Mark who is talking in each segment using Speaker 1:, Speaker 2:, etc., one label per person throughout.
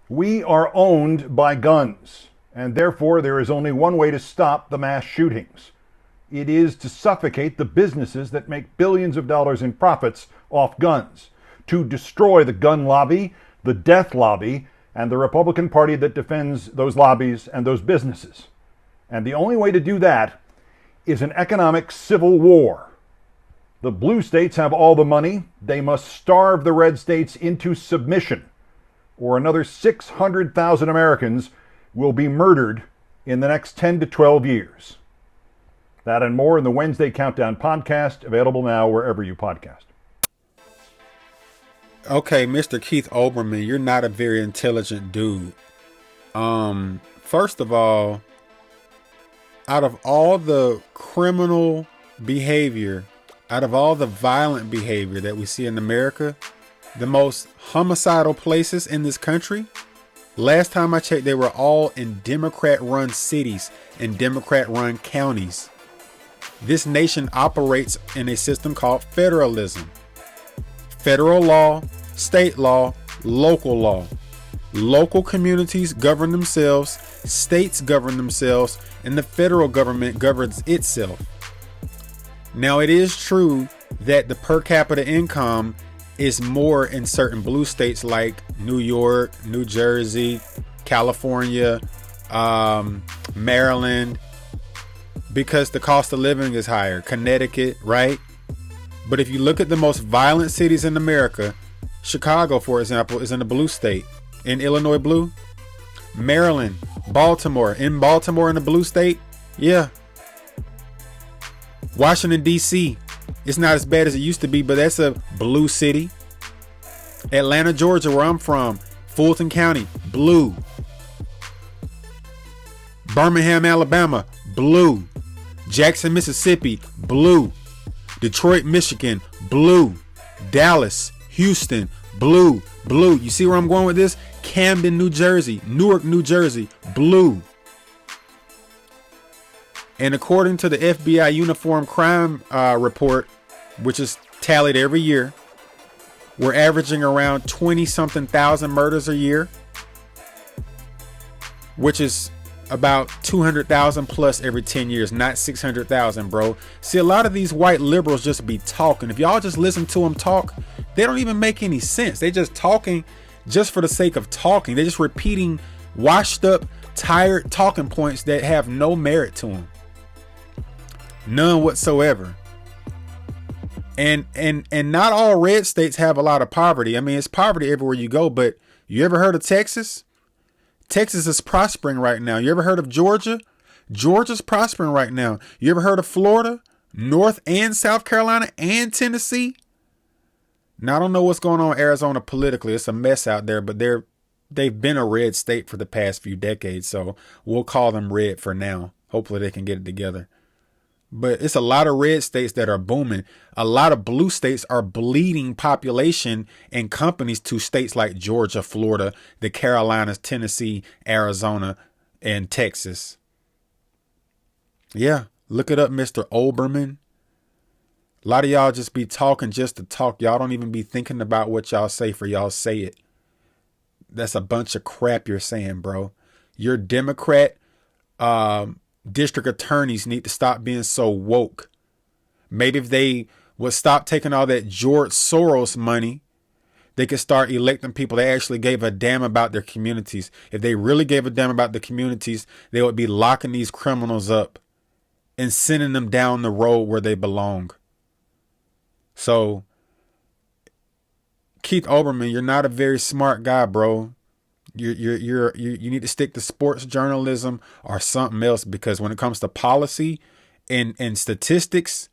Speaker 1: We are owned by guns, and therefore there is only one way to stop the mass shootings. It is to suffocate the businesses that make billions of dollars in profits off guns, to destroy the gun lobby, the death lobby, and the Republican Party that defends those lobbies and those businesses. And the only way to do that is an economic civil war. The blue states have all the money. They must starve the red states into submission, or another 600,000 Americans will be murdered in the next 10 to 12 years. That and more in the Wednesday Countdown podcast, available now wherever you podcast.
Speaker 2: Okay, Mr. Keith Olberman, you're not a very intelligent dude. First of all, out of all the criminal behavior, out of all the violent behavior that we see in America, the most homicidal places in this country, last time I checked, they were all in Democrat-run cities and Democrat-run counties. This nation operates in a system called federalism. Federal law, state law, local law. Local communities govern themselves, states govern themselves, and the federal government governs itself. Now, it is true that the per capita income is more in certain blue states like New York, New Jersey, California, Maryland, because the cost of living is higher. Connecticut, right? But if you look at the most violent cities in America, Chicago, for example, is in the blue state. In Illinois, blue. Maryland, Baltimore. In Baltimore, in the blue state, yeah. Washington, D.C., it's not as bad as it used to be, but that's a blue city. Atlanta, Georgia, where I'm from, Fulton County, blue. Birmingham, Alabama, blue. Jackson, Mississippi, blue. Detroit, Michigan, blue. Dallas, Houston, blue. Blue. You see where I'm going with this? Camden, New Jersey, Newark, New Jersey, blue. And according to the FBI Uniform Crime Report, which is tallied every year, we're averaging around 20-something thousand murders a year, which is about 200,000 plus every 10 years, not 600,000, bro. See, a lot of these white liberals just be talking. If y'all just listen to them talk, they don't even make any sense. They just talking just for the sake of talking. They're just repeating washed up, tired talking points that have no merit to them. None whatsoever. And not all red states have a lot of poverty. I mean, it's poverty everywhere you go, but you ever heard of Texas? Texas is prospering right now. You ever heard of Georgia? Georgia's prospering right now. You ever heard of Florida? North and South Carolina and Tennessee? Now, I don't know what's going on in Arizona politically. It's a mess out there, but they've been a red state for the past few decades, so we'll call them red for now. Hopefully they can get it together. But it's a lot of red states that are booming. A lot of blue states are bleeding population and companies to states like Georgia, Florida, the Carolinas, Tennessee, Arizona, and Texas. Yeah, look it up, Mr. Olberman. A lot of y'all just be talking just to talk. Y'all don't even be thinking about what y'all say for y'all say it. That's a bunch of crap you're saying, bro. Your Democrat district attorneys need to stop being so woke. Maybe if they would stop taking all that George Soros money, they could start electing people that actually gave a damn about their communities. If they really gave a damn about the communities, they would be locking these criminals up and sending them down the road where they belong. So, Keith Olberman, you're not a very smart guy, bro. You need to stick to sports journalism or something else, because when it comes to policy and statistics,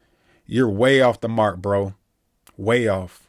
Speaker 2: you're way off the mark, bro. Way off.